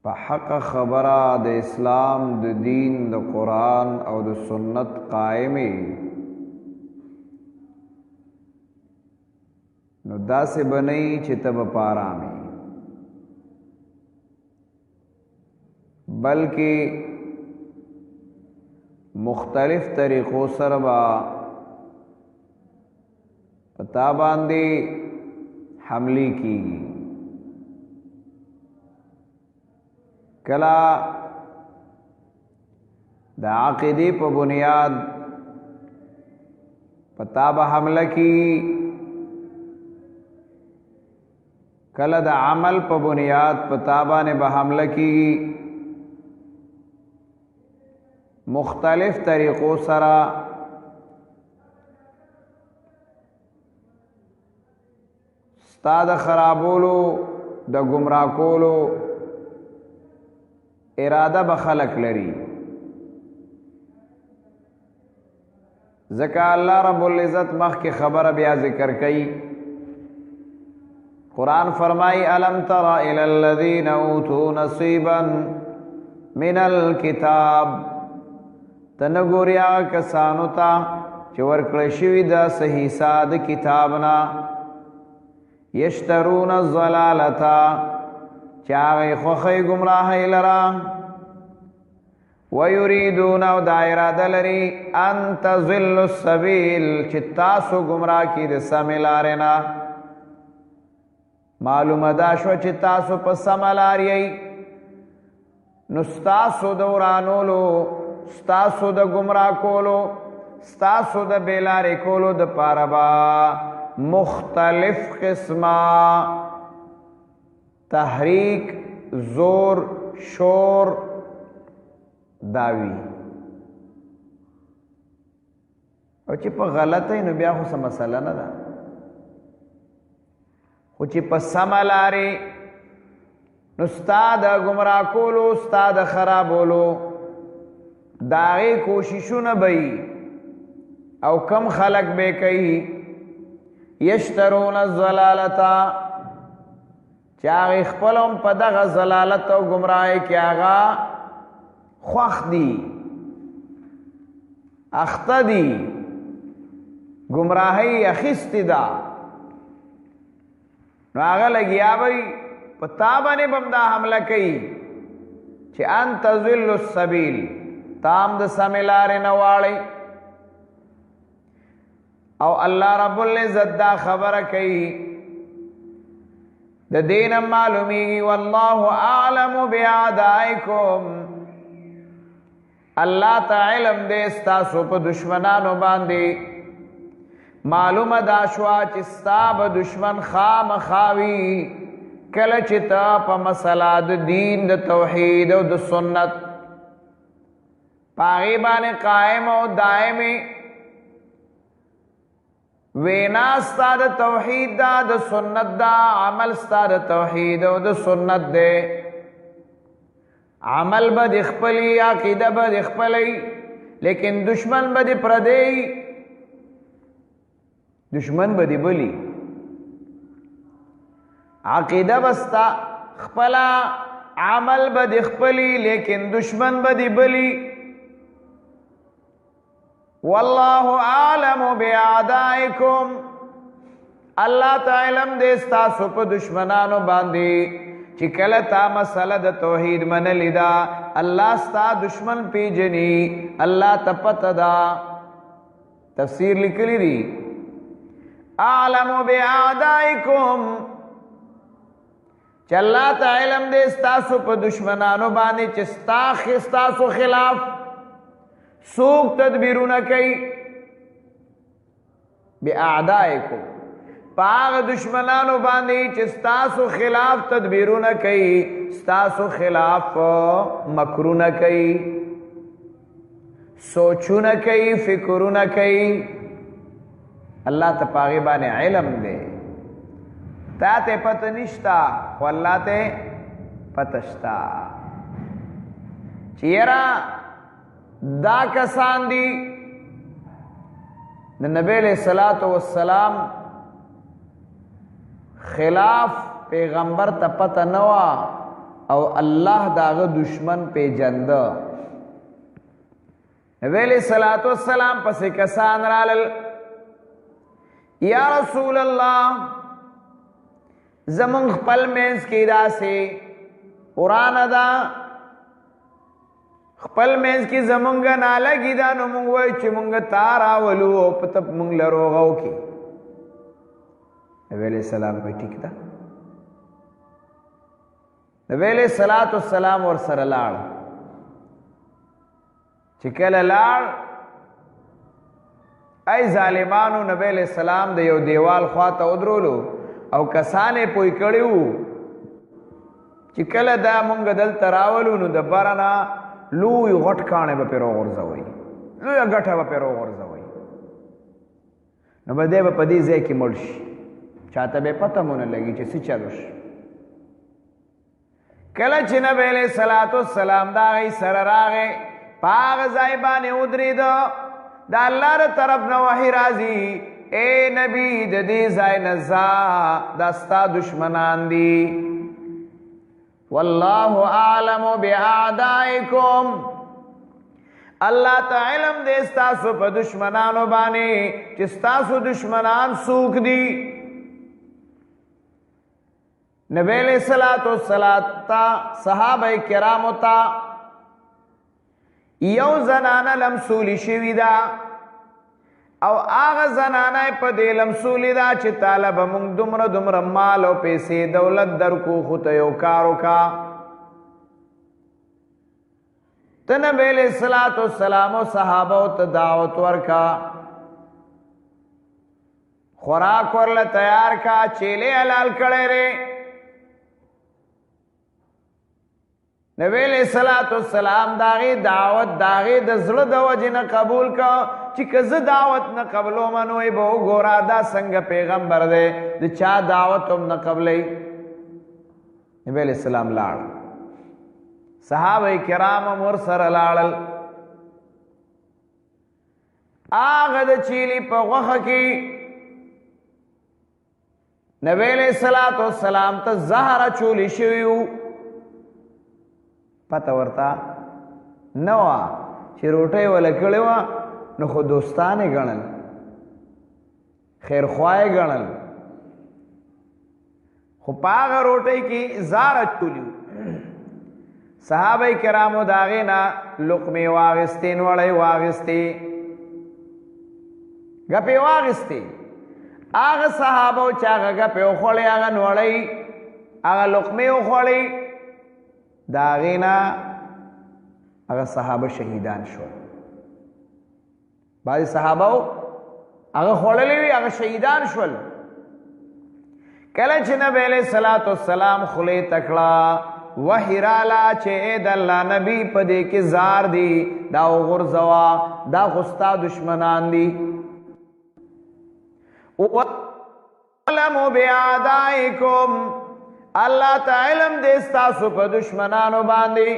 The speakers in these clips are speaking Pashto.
په حق خبره د اسلام د دین د قرآن او د سنت قائمي نو داسې بنئ چې ته به په آرامي بلکې مختلف طریقو سره به په تا باندې حملې کیږي کلا د عقیدې په بنیاد په تا به حمله کیږي کلا د عمل په بنیاد په تا باندې به حمله کیږي مختلف طریقو سره ستا د خرابولو د گمراه کولو اراده به خلق لري ځکه الله رب العزت مخکې خبره بیا ذکر کوي قرآن فرمائی الم تر الى الذین اوتوا نصیبا من الکتاب تنګوریا کسانو ته چې ورکړی شوي د صحیح ساد کتابنا یشترون الضلالتا چې هغه خوښوي ګمراهۍ لره ویریدون او دا اراده لري ان تضلوا السبیل چې تاسو ګمراه کړي د سمې لارې نه معلومه دا شوه چې تاسو په سمه لار یئ نو ستاسو د ورانولو ستاسو د گمراه کولو ستاسو د بیلارې کولو د پاره به مختلف قسمه تحریک زور شور داوی او چې په غلطه نو بیا خو څه مسله نه ده خو چې په سمه لارې نو ستا د ګمراه کولو ستا د خرابولو د هغې کوششونه به او کم خلق به کوي یشترون الضلالتا چې هغې خپل هم په دغه ضلالت او ګمراهۍ کې هغه خوښ دي اخته دي ګمراهۍ اخیستې ده نو هغه لګیا به په تا باندې به هم دا حمله کوي چې ان تضلوا السبیل تام د سمې لارې نه واړئ او الله رب العزت دا خبره کوي د دین معلومیږي والله اعلم باعدائکم الله تعالی علم دې ستاسو په دشمنانو باندې معلومه دا شوه چې ستا به دشمن خامخاوي کله چې ته په مسله د دین د توحید او د سنت پاغی باندې قائم او دائمی وینا ستا د توحید دا د سنت دا عمل ستا د توحید او د سنت دے عمل با د خپلی عقیده با د خپلی لیکن دشمن با د پردی دشمن با د بلی عقیده بستا خپلا عمل با د خپلی لیکن دشمن با د بلی والله اعلم باعدائکم الله تعالی علم دې ستاسو په دشمنانو باندې چې کله تا مسله د توحید منلې ده الله ستا دشمن پیژني الله ته پته ده تفسیر لیکلی دی اعلم باعدائکم چې الله تعالی علم دې ستاسو په دشمنانو باندې چې ستاسو خلاف سوک تدبیرونه کوي باعدائکم پاغ دشمنانو باندې چې ستاسو خلاف تدبیرونه کوي ستاسو خلاف مکرونه کوي سوچونه کوي فکرونه کوي الله ته پاغي باندې علم دی تا ته پته نشتا خو الله ته پته شتا چیرې دا کسان دی د نبی علیہ الصلوۃ والسلام خلاف پیغمبر ته پته نه وا او الله داغه دشمن پیجند. نبی علیہ الصلوۃ والسلام پس کسان رالل، یا رسول الله زمون خپل مینس کې داسې قرآن دا خپل مینس کې زمونږ نالګي دا نو مونږ وای چې مونږ تارا ولو او پتپ مونږ لروغو کې. نبی علیہ السلام په ټیک دا نبی علیہ الصلوۃ والسلام ور سره لاړ، چې کله لاړ ای ظالمانو نبی علیہ السلام د یو دیوال خواته ودرولو او کسانې پوی کړیو چې کله دا مونږ دلته راولو نو د برنا لوی غټ کاڼې به پرې وغورځوئ، لویه ګټه به پرې وغورځوئ، نو به دی به په دې ځای کې مړ شي، چاته به پته مونه لګي چې څه چلو شي. کله چې نبی علیہ الصلوۃ والسلام دا غي سره راغی په هغه ځای باندې ودرېده، د الله له طرف نه وحی راځي، اے نبی د دې ځای نه ځه، دا ستا دشمنان دي. والله اعلم باعدائکم، الله تعالی علم دې ستاسو په دشمنانو باندې چې ستاسو دشمنان څوک دي. نبی علیہ الصلوۃ والسلام تا صحابه کرامو تا یو زنانه لمسولی شوی دا او هغه زنانه په دې لمسولی دا چې طالب مونږ دومره دومره مال او پیسې دولت درکو خو ته یو کار وکړه. ته نبی علیہ الصلوۃ والسلام او صحابه ته دعوت ورکا، خوراک ورله تیار کا، چیلے حلال کړي ری. نبی علیہ الصلوۃ والسلام داغی دعوت داغی د زړه د وجې نه قبول کا، چې که زه دعوت نه قبلوم نو یې به وګوره دا څنګه پیغمبر دی د چا دعوت هم نه قبلی. نبی علیہ السلام لاړ، صحابه کرام هم ورسره لاړل. هغه د چیلي په غوښه کې نبی علیہ الصلوۃ والسلام ته زهر اچولی شوي وو، پته ورته نه وه چې روټۍ وله کړې وه نو خو دوستانې ګڼل، خیرخواه ګڼل، خو په هغه روټۍ کې زهر اچولی وو. صحابه کرامو د هغې نه لقمې واخیستې، نوړۍ واخیستې، ګپې واخیستې. هغه صحابه چې هغه ګپې وخوړې، هغه نوړۍ، هغه لقمې وخوړې، د هغې نه هغه صحابه شهیدان شول. بعضې صحابه هغه خوړلې وي، هغه شهیدان شول. کله چې نبی علیہ الصلوۃ والسلام خولې ته کړه، وحی راله چې ای د الله نبي په دې کې زار دي، دا وغورځوه، دا خو ستا دشمنان دي. وَاعْلَمُوا بِأَعْدَائِكُمْ، الله تعالی علم دې ستاسو په دشمنانو باندې.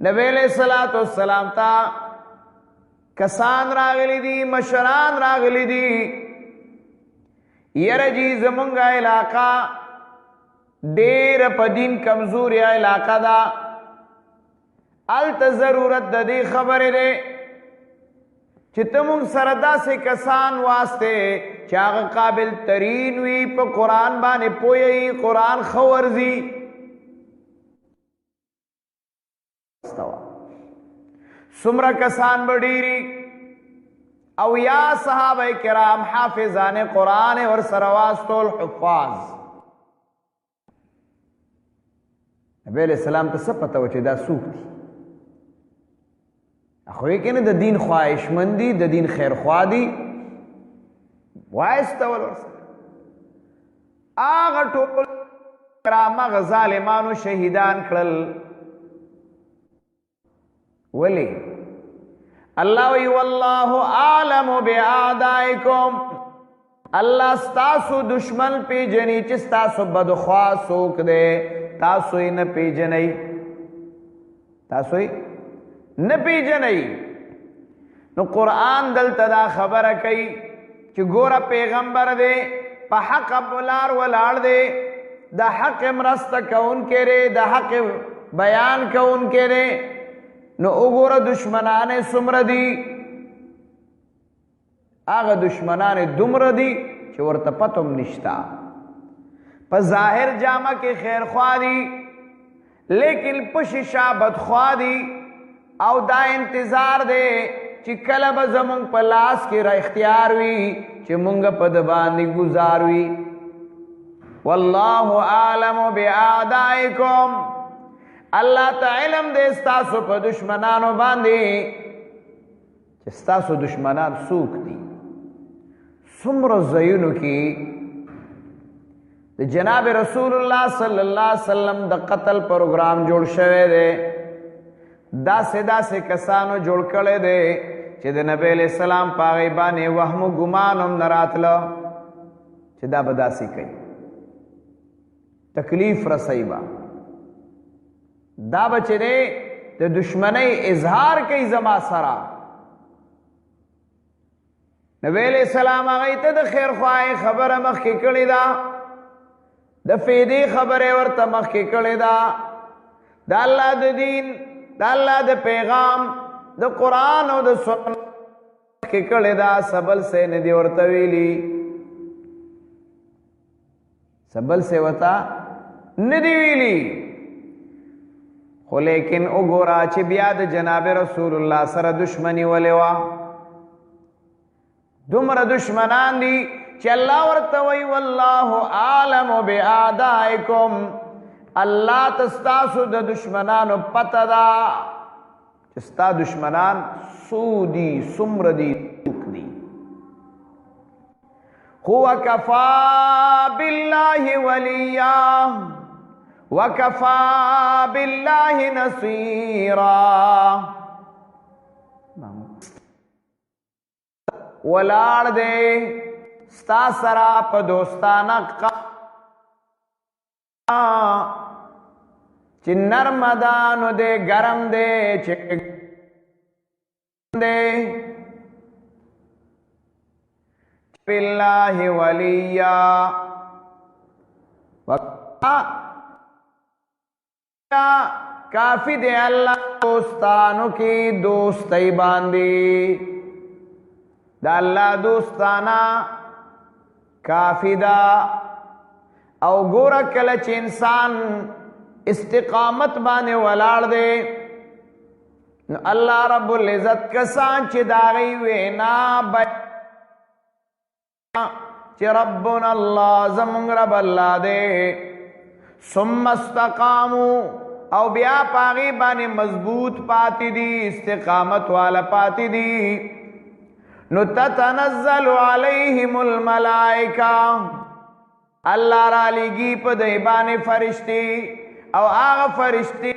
نبی علیہ الصلوۃ والسلام ته کسان راغلی دي، مشران راغلی دي، یره جی زمونږه علاقه ډېره په دین کمزوري علاقه ده، هلته ضرورت د دې خبرې دی چې ته مونږ سره داسې کسان واسطې چې هغه قابل ترین وي، په قرآن باندې پوهوي، قرآن ښه ورځي. څومره کسان به ډېري او یا صحابه کرام حافظان قرآن ورسره واستول، حفاظ. نبی علیہ السلام ته څه پته وه چې دا څوک دي؟ خو یې کنه د دین خواهشمندي، د دین خیرخوا دي، وایستول ورسره. هغه ټول هغه ظالمانو شهیدان کړل. ولی الله وی والله اعلم باعدائکم، الله ستاسو دشمن پیجنی چې ستاسو بدخوا څوک دی، تاسو یې نه پیجنئ، تاسو یې نه پیجنئ. نو قرآن دلته دا خبره کوي چې ګوره پیغمبر دی، په حق لار ولاړ دی، د حق مرسته کوونکی دی، د حق بیان کوونکی دی. نو وګوره دشمنان یې څومره دي. هغه دشمنان یې دومره دي چې ورته پته هم نشته. په ظاهر جامه کې خیرخوا دي لیکن په شیشه بدخوا دي. او دا انتظار دی چې کله به زمونږ په لاس کې را اختیار وي چې مونږ په د باندې گزار وي. والله اعلم باعدائکم، الله ته علم دی ستاسو په دشمنانو باندې چې ستاسو دشمنان څوک دي. څومره ځایونو کې د جناب رسول الله صلی الله علیه وسلم د قتل پروګرام جوړ شوی دی. داسې کسانو جوړ کړی دی چې د نبی علیہ السلام په هغې باندې وهم و ګمان هم نه راتله چې دا به داسې کوي، تکلیف رسوي به. دا به چې دی د دشمنۍ اظهار کوي زما سره. نبی علیہ السلام هغې ته د خیرخواهۍ خبره مخکې کړې ده، د فیدې خبرې ورته مخکې کړې ده، د الله د دین د الله د پیغام د قرآن او د سنت مخکې کړې ده. سبل سے نه دي ورته ویلي، سبل سے ورته نه دي ویلي. خو لیکن وګوره چې بیا د جناب رسول الله سره دشمني ولې وه. دومره دشمنان دي چې الله ورته وایي والله اعلم باعدائکم، الله ته ستاسو د دشمنانو پته ده چې ستا دشمنان څو دي، څومره دي، څوک دي. هو کفا بالله ولیا وکفا بالله نصیرا. ولاړ دی ستا سره په دوستانه چې نرم ده نو دی ګرم دی چې دی. بالله ولیا کافی دی الله دوستانو کی دوستی باندې. دا الله دوستانا کافی دا. او ګوره کله چې انسان استقامت باندې ولاړ دی نو الله رب العزت کسان چې داغی وینا چې ربنا الله زمونږ رب الله دی ثم استقاموا او بیا پاغي باندې مضبوط پاتې دي، استقامت والا پاتې دي، نو تتنزل علیہم الملائکہ، اللہ را لگی پا دیبان فرشتی او آغا فرشتی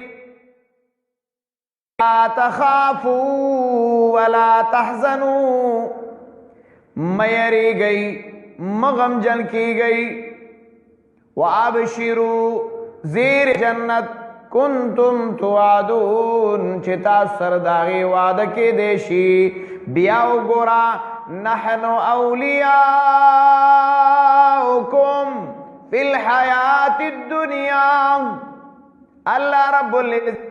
لا تخافوا ولا تحزنوا، میری گئی مغم جن کی گئی، وابشروا زیر جنت کنتم توعدون، چتا سرداغی وعدہ کے دیشی. بیاو گورا نحن اولیاؤکم فی الحیات الدنیا، اللہ رب العزت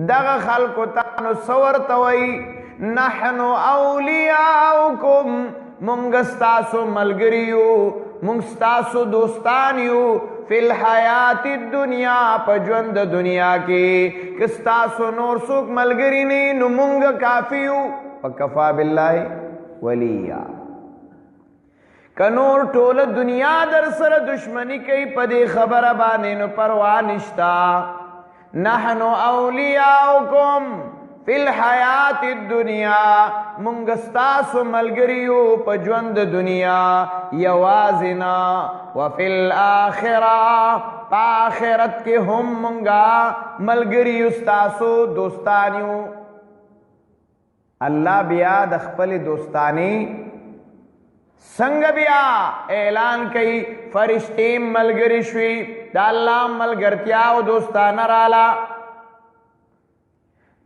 دغ خلق تانو سورتوئی نحن اولیاؤکم، منگستاسو ملگریو منگستاسو دوستانیو فی الحیات الدنیا پجوند دنیا کی، کستاسو نور سوک ملگری نی نمونگ کافیو وکفا باللہ ولیا. کنور ټول دنیا در سر دشمنی کئی پدی خبر بانے نو پروانشتا. نحن اولیاؤکم فی الحیات الدنیا، منگستاسو ملگریو پجوند دنیا یوازنا، وفی الآخرہ پا آخرت کے ہم منگا ملگریو ستاسو دوستانیو. اللہ بیا دخپل دوستانی سنگ بیا اعلان کئی فرشتیم ملگری شوی، دا اللہ ملگرتیاو دوستانا رالا.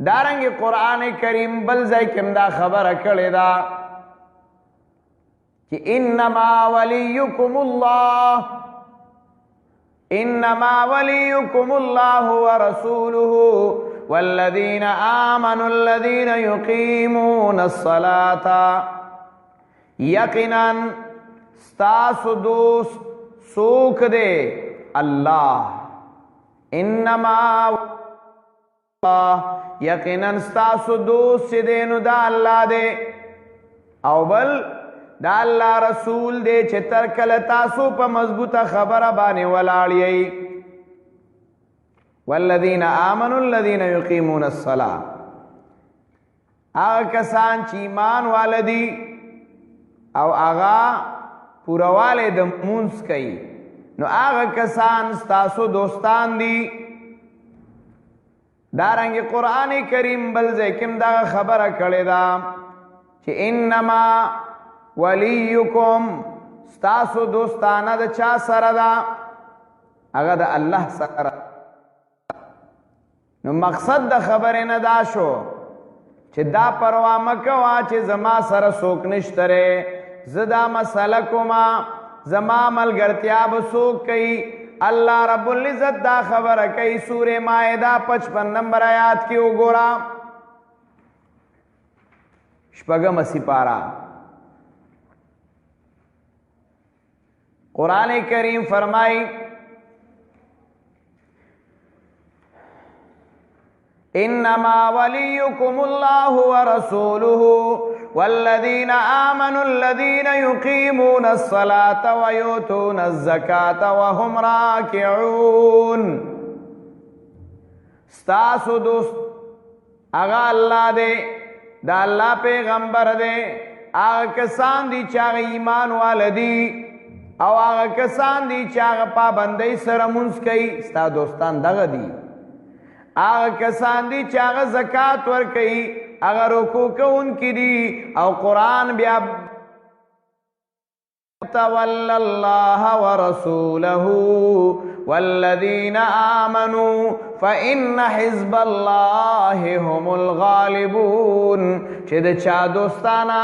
دارنگی قرآن کریم بل ځای کې دا خبره کړې ده कि इन्नमा वलियुकुमुल्लाहु व रसूलुहु वल्लज़ीना आमनुल्लज़ीना युक़ीमूनस्सलाता, यकीनन स्तासु दोस्त सूख दे अल्लाह। इन्नमा यकीनन स्तासु दोस्त देनु दा अल्लाह दे, औ बल दा अल्लाह रसूल दे चे तरकल तासु पा मजबूता खबर बाने वलाड़ियई। वल्लज़ीना आमनुल्लज़ीना युक़ीमूनस्सला, आगा कसान ची ईमान वालदी औ आगा पुरवाले द मूंस कई, नो आगा कसान स्तासु दोस्तान दी। दारंगे कुरान करीम बल ज़ैकिम दा खबर कड़े दा कि इन्नमा वलियुकुम, स्तासु दोस्ताना द चा सरदा, अगा दा अल्लाह सर। नो मकसद द खबर न दा शो चे दा परवा मकवा चे जमा सर सोक निश्तरे, जदा मसला कुमा जमा मलगरत्याब सोक कई। अल्लाह रब्बुल इज़्ज़त दा खबर कई सूरे माइदा 55 नंबर आयात की उगोरा, शपगम सिपारा। कुरान करीम फरमाई इन्नमा वलियुकुमुल्लाहु व रसूलुहु वल्लज़ीना आमनुल्लज़ीना युक़ीमूनस्सलाता व यूतूनज़्ज़काता व हुम राकिऊन। स्तासु दोस्त आगा अल्लाह दे, दा अल्लाह पैगंबर दे, आगा कसान दी चाग ईमान वालदी औ आगा कसान दी चाग पाबंदी सर मुंस कई, स्ता दोस्तान दगा दी। आगा कसान दी चाग ज़कात वर कई, अगर रुकू को उनकी दी और कुरान ब्या तवल्लल्लाह व रसूलहु वल्लज़ीना आमनू फ़इन्न हिज़्बल्लाहि हुमुल गालिबून। चिद चा दोस्ताना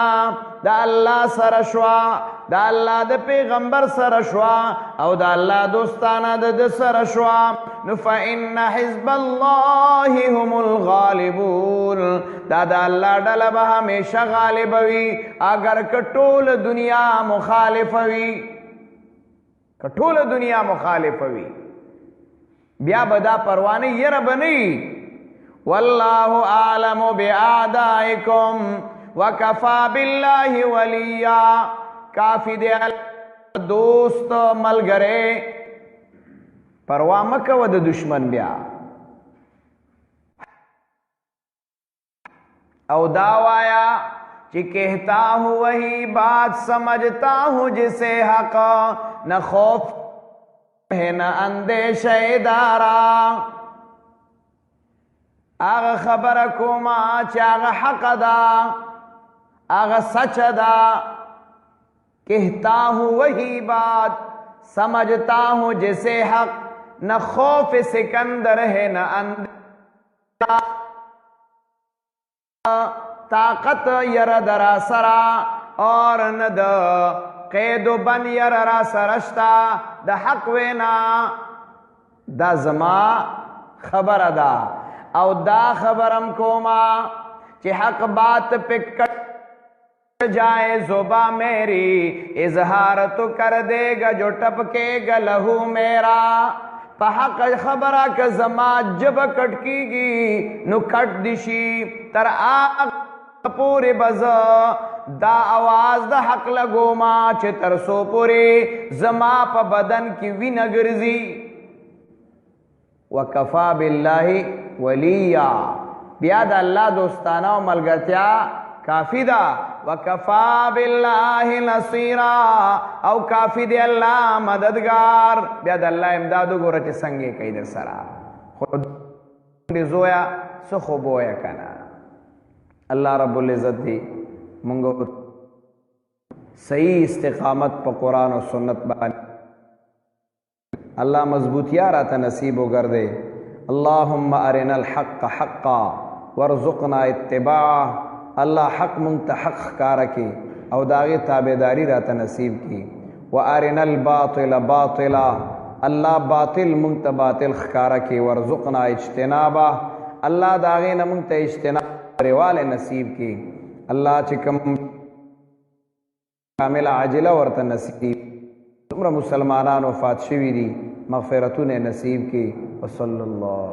दा अल्लाह सरशवा, दा अल्लाह द पैगंबर सरशवा और दा अल्लाह दोस्ताना द सरशवा, नु फ़इन्न हिज़्बल्लाहि हुमुल गालिबून। दादा अल्लाह डलबा हमेशा गालिब वी, अगर कटोल दुनिया मुखालिफ वी, कटोल दुनिया मुखालिफ वी, ब्या बदा परवाने ये रब नहीं। वल्लाहु आलमु बिआदाइकुम वकफा बिल्लाहि वलिया, काफी दे दोस्त मलगरे परवा मकवद दुश्मन ब्या। औ दावाया कि कहता हूँ वही बात, समझता हूँ जिसे हक, न खौफ है न अंदेशे दारा। आग खबर को माँ चाग हक दा, आग सच दा, कहता हूँ वही बात, समझता हूँ जिसे हक, न खौफ सिकंदर है न अंदेशा, ताकत यर दरा सरा और न द कैद बन यरा सरश्ता, द हक वेना दा जमा खबर अदा औ दा खबरम कोमा कि हक बात पे कट जाए जुबा मेरी, इजहार तो कर देगा जो टपकेगा लहू मेरा। पहक खबरा का जमा जब कटकीगी नु कट दिशी तर आग पूरे बज दा आवाज दा हक लगो मा चितर सो पूरे जमा प बदन की विनगरजी। वकफा बिल्लाहि वलिया, ब्याद अल्लाह दोस्ताना व मलगत्या काफी दा। वकफा बिल्लाहि नसीरा, औ काफी दे अल्लाह मददगार, ब्याद अल्लाह इमदादु गोरच संगे कई दर सरा खुद जोया सो खोबोया कना। अल्लाह रब्बुल इज़्ज़त दी मुंगो सही इस्तिकामत पर कुरान और सुन्नत बानी अल्लाह मजबूतिया राता नसीब कर दे। अल्लाहुम्मा अरिनल हक़्क़ हक़्क़ा वरज़ुक़ना इत्तिबाअह। अल्लाह हक मुंत हक कार के او داغه تابعداري راته نصیب کی وارنا الباطل باطلا الله باطل مونږ ته باطل ښکارا کی ورزقنا اجتنابا الله داغه نه مونږ ته اجتناب ریواله نصیب کی الله چې کوم کامل عاجله ورته نصیب تمره مسلمانان وفات شوی دي مغفرتونه نصیب کی وصلی الله